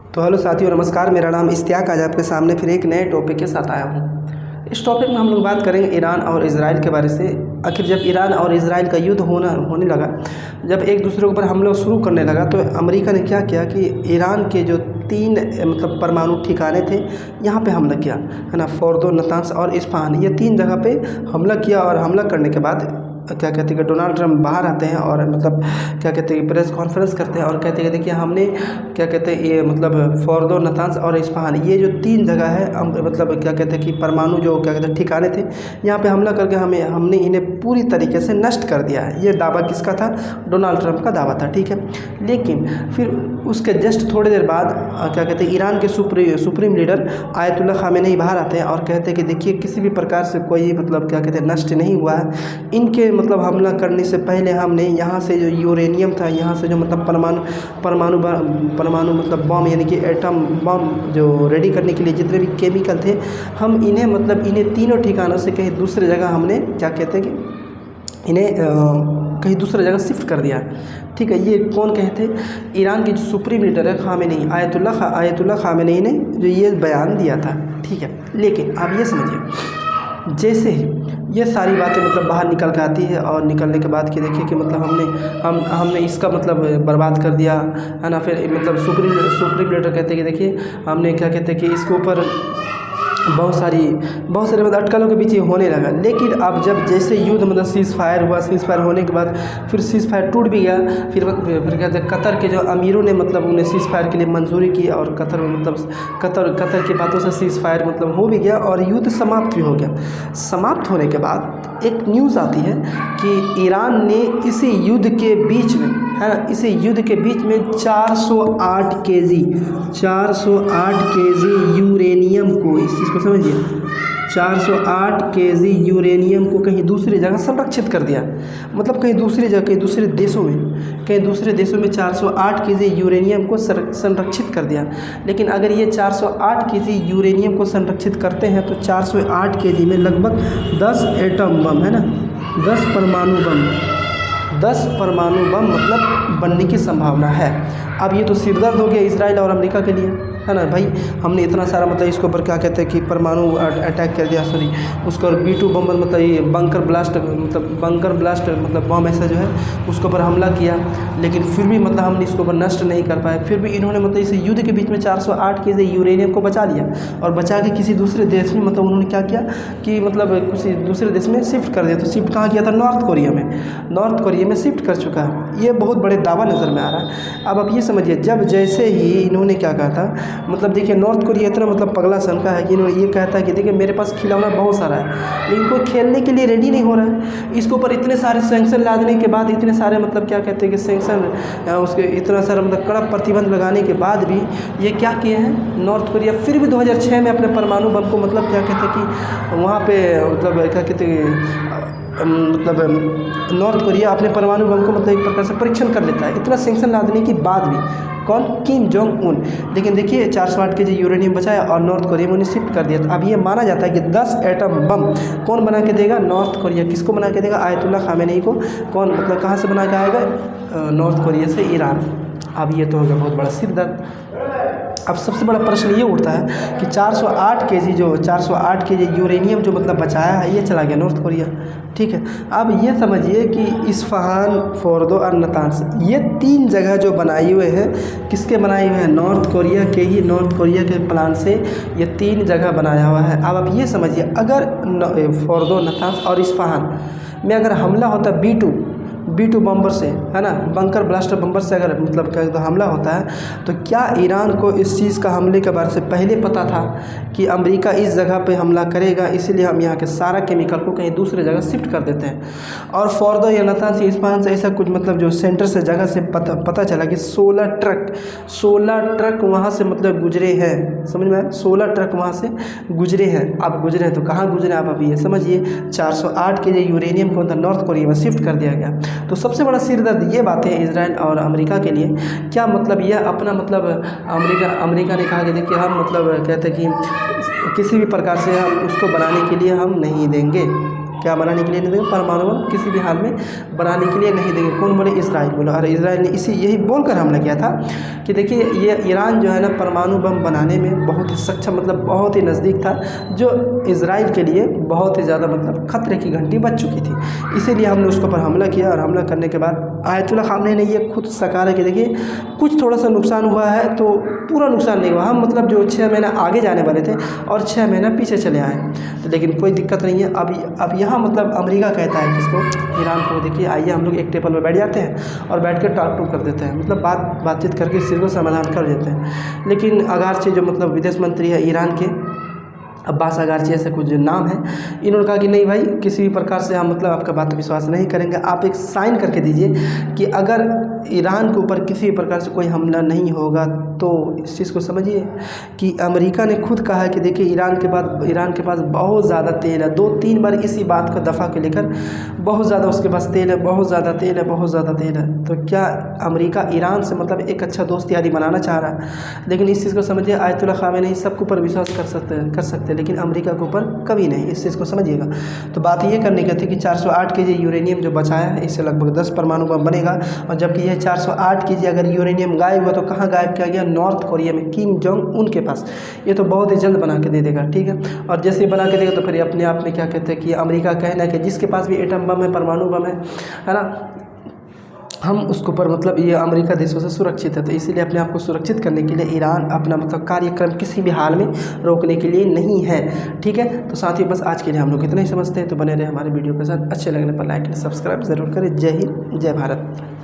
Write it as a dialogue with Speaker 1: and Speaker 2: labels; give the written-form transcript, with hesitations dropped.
Speaker 1: तो हेलो साथियों, नमस्कार। मेरा नाम इश्तियाक। आज आपके सामने फिर एक नए टॉपिक के साथ आया हूँ। इस टॉपिक में हम लोग बात करेंगे ईरान और इज़राइल के बारे से। आखिर जब ईरान और इज़राइल का युद्ध होने लगा, जब एक दूसरे के ऊपर हमला शुरू करने लगा, तो अमेरिका ने क्या किया कि ईरान के जो 3 परमाणु ठिकाने थे, यहाँ पे हमला किया, है ना। फोर्दो, नतांस और इस्फहान, ये 3 जगह पे हमला किया। और हमला करने के बाद क्या कहते हैं कि डोनाल्ड ट्रंप बाहर आते हैं और क्या कहते हैं प्रेस कॉन्फ्रेंस करते हैं और कहते हैं कि देखिए हमने क्या कहते हैं ये फोर्दो, नतांस और इस्फहान, ये जो 3 जगह है क्या कहते हैं कि परमाणु जो क्या कहते हैं ठिकाने थे, यहाँ पे हमला करके हमने इन्हें पूरी तरीके से नष्ट कर दिया है। ये दावा किसका था? डोनाल्ड ट्रंप का दावा था, ठीक है। लेकिन फिर उसके जस्ट थोड़ी देर बाद क्या कहते हैं ईरान के सुप्रीम लीडर आयतुल्ला खामेनेई बाहर आते हैं और कहते हैं कि देखिए किसी भी प्रकार से कोई क्या कहते हैं नष्ट नहीं हुआ है। इनके हमला करने से पहले हमने यहाँ से जो यूरेनियम था, यहाँ से जो परमाणु बम, यानी कि एटम बम जो रेडी करने के लिए जितने भी केमिकल थे, हम इन्हें तीनों ठिकानों से कहीं दूसरे जगह हमने क्या कहते हैं कि इन्हें कहीं दूसरे जगह शिफ्ट कर दिया, ठीक है। ये कौन कहते? ईरान की जो सुप्रीम लीडर है खामेनेई, आयतुल्ला खामेनेई ने जो ये बयान दिया था, ठीक है। लेकिन आप ये समझिए, जैसे ही ये सारी बातें बाहर निकल के आती है और निकलने के बाद कि देखिए कि हमने इसका बर्बाद कर दिया, है ना। फिर सुप्रीम लीडर कहते हैं कि देखिए हमने क्या कहते हैं कि इसके ऊपर बहुत सारे अटकलों के बीच ये होने लगा। लेकिन अब जब जैसे युद्ध सीज़ फायर हुआ, सीज़ फायर होने के बाद फिर सीज़ फायर टूट भी गया। फिर कहते हैं कतर के जो अमीरों ने उन्हें सीज़ फायर के लिए मंजूरी की और कतर में कतर की बातों से सीज़ फायर हो भी गया और युद्ध समाप्त भी हो गया। समाप्त होने के बाद एक न्यूज़ आती है कि ईरान ने इसी युद्ध के बीच में, है ना, इसी युद्ध के बीच में 408 केजी यूरेनियम को, इस चीज़ को समझिए, 408 केजी यूरेनियम को कहीं दूसरी जगह संरक्षित कर दिया। कहीं दूसरी जगह, कहीं दूसरे देशों में 408 केजी यूरेनियम को संरक्षित कर दिया। लेकिन अगर ये 408 केजी यूरेनियम को संरक्षित करते हैं तो 408 केजी में लगभग 10 एटम बम, है ना, 10 परमाणु बम बनने की संभावना है। अब ये तो सिरदर्द हो गया इजराइल और अमेरिका के लिए, है ना भाई। हमने इतना सारा इसके ऊपर क्या कहते हैं कि परमाणु अटैक कर दिया, सॉरी, उसको B2 बम ये बंकर ब्लास्ट बम ऐसा जो है उसके ऊपर हमला किया। लेकिन फिर भी हमने इसके ऊपर नष्ट नहीं कर पाए। फिर भी इन्होंने इस युद्ध के बीच में 408 केजी यूरेनियम को बचा लिया और बचा के किसी दूसरे देश में उन्होंने क्या किया कि किसी दूसरे देश में शिफ्ट कर दिया। तो शिफ्ट कहाँ किया था? नॉर्थ कोरिया में शिफ्ट कर चुका है। ये बहुत बड़े दावा नज़र में आ रहा है। अब आप ये समझिए, जब जैसे ही इन्होंने क्या कहा था, देखिए नॉर्थ कोरिया इतना पगला सन का है कि इन्होंने ये कहता है कि देखिए मेरे पास खिलौना बहुत सारा है, लेकिन कोई खेलने के लिए रेडी नहीं हो रहा है। इसके ऊपर इतने सारे सैंक्शन लादने के बाद, इतने सारे क्या कहते हैं कि सैंक्शन, उसके इतना सारा कड़ा प्रतिबंध लगाने के बाद भी ये क्या किए हैं नॉर्थ कोरिया, फिर भी 2006 में अपने परमाणु बम को क्या कहते हैं कि वहाँ पे क्या कहते हैं नॉर्थ कोरिया अपने परमाणु बम को एक प्रकार से परीक्षण कर लेता है, इतना सैंक्शन लादने के बाद भी। कौन? Kim Jong Un. लेकिन देखिए 408 केजी यूरेनियम बचाया और नॉर्थ कोरिया में उन्हें शिफ्ट कर दिया। तो अब ये माना जाता है कि 10 एटम बम कौन बना के देगा? North Korea. किसको बना के देगा? आयतुल्ला खामेनेई को। कौन कहाँ से बना के आएगा? नॉर्थ कोरिया से ईरान। अब ये तो होगा बहुत बड़ा सिरदर्द। अब सबसे बड़ा प्रश्न ये उठता है कि 408 केजी यूरेनियम जो बचाया है, ये चला गया नॉर्थ कोरिया, ठीक है। अब ये समझिए कि इस्फहान, फोर्दो और नतांस, ये 3 जगह जो बनाए हुए हैं, किसके बनाए हुए हैं? नॉर्थ कोरिया के प्लान से ये 3 जगह बनाया हुआ है। अब आप ये समझिए, अगर फोर्दो, नतांस और इस्फहान में अगर हमला होता B2 बम्बर से, है ना, बंकर ब्लास्टर बम्बर से अगर हमला होता है, तो क्या ईरान को इस चीज़ का हमले के बारे से पहले पता था कि अमेरिका इस जगह पे हमला करेगा, इसीलिए हम यहाँ के सारा केमिकल को कहीं दूसरे जगह शिफ्ट कर देते हैं? और फोर्दो या नतांस, इस्फहान से ऐसा कुछ जो सेंटर से जगह से पता चला कि 16 ट्रक वहाँ से गुजरे हैं, समझ में आया? 16 ट्रक वहाँ से गुजरे हैं। अब गुजरे हैं तो कहाँ गुजरे? आप अभी ये समझिए, 408 केजी यूरेनियम को नॉर्थ कोरिया में शिफ्ट कर दिया गया। तो सबसे बड़ा सिरदर्द ये बात है इजराइल और अमेरिका के लिए। क्या यह अपना अमेरिका ने कहा कि देखिए हम कहते हैं कि किसी भी प्रकार से हम उसको बनाने के लिए हम नहीं देंगे, क्या बनाने के लिए नहीं देंगे, परमाणु बम किसी भी हाल में बनाने के लिए नहीं देंगे। कौन बोले? इसराइल बोला। और इसराइल ने यही बोलकर हमला किया था कि देखिए ये ईरान जो है ना परमाणु बम बनाने में बहुत ही सक्षम, मतलब बहुत ही नज़दीक था, जो इसराइल के लिए बहुत ही ज़्यादा मतलब खतरे की घंटी बज चुकी थी। इसीलिए हमने उसके ऊपर हमला किया। और हमला करने के बाद आयतुल्लाह खामनेई ने ये खुद सकारा कि देखिए कुछ थोड़ा सा नुकसान हुआ है तो पूरा नुकसान नहीं हुआ, हम मतलब जो 6 महीना आगे जाने वाले थे और 6 महीना पीछे चले आए, तो लेकिन कोई दिक्कत नहीं है। अब यहाँ मतलब अमेरिका कहता है किसको? ईरान को, देखिए आइए हम लोग एक टेबल पर बैठ जाते हैं और बैठ कर टॉक टूक कर देते हैं, मतलब बातचीत करके इस चीज़ को समाधान कर देते हैं। लेकिन अगारचे जो मतलब विदेश मंत्री है ईरान के, अब्बास अगारची ऐसे कुछ नाम है, इन्होंने कहा कि नहीं भाई किसी भी प्रकार से हम मतलब आपका बात विश्वास नहीं करेंगे, आप एक साइन करके दीजिए कि अगर ईरान के ऊपर किसी भी प्रकार से कोई हमला नहीं होगा। तो इस चीज़ को समझिए कि अमेरिका ने खुद कहा है कि देखिए ईरान के पास बहुत ज़्यादा तेल है, 2-3 बार इसी बात को दफ़ा के लेकर बहुत ज़्यादा उसके पास तेल है, बहुत ज़्यादा तेल है, बहुत ज़्यादा तेल है। तो क्या अमेरिका ईरान से मतलब एक अच्छा दोस्त यारी बनाना चाह रहा है? लेकिन इस चीज़ को समझिए आयतुल्लाह खामेनी सबके ऊपर विश्वास कर सकते हैं लेकिन अमेरिका के ऊपर कभी नहीं, इस चीज़ को समझिएगा। तो बात ये करने की थी कि 408 केजी यूरेनियम जो बचाया है इससे लगभग 10 परमाणु बम बनेगा। और जबकि यह 408 केजी अगर यूरेनियम गायब हुआ तो कहाँ गायब किया गया? नॉर्थ कोरिया में, किम जोंग उन के पास। ये तो बहुत ही जल्द बना के दे देगा, ठीक है। और जैसे बना के देगा तो फिर अपने आप में क्या कहते हैं कि अमेरिका कहना है कि जिसके पास भी एटम बम है, परमाणु बम है ना, हम उसके ऊपर मतलब ये अमेरिका देशों से सुरक्षित है। तो इसीलिए अपने आप को सुरक्षित करने के लिए ईरान अपना मतलब कार्यक्रम किसी भी हाल में रोकने के लिए नहीं है, ठीक है। तो साथ ही बस आज के लिए हम लोग इतना ही समझते हैं। तो बने रहे हमारे वीडियो के साथ, अच्छे लगने पर लाइक सब्सक्राइब ज़रूर करें। जय हिंद, जय भारत।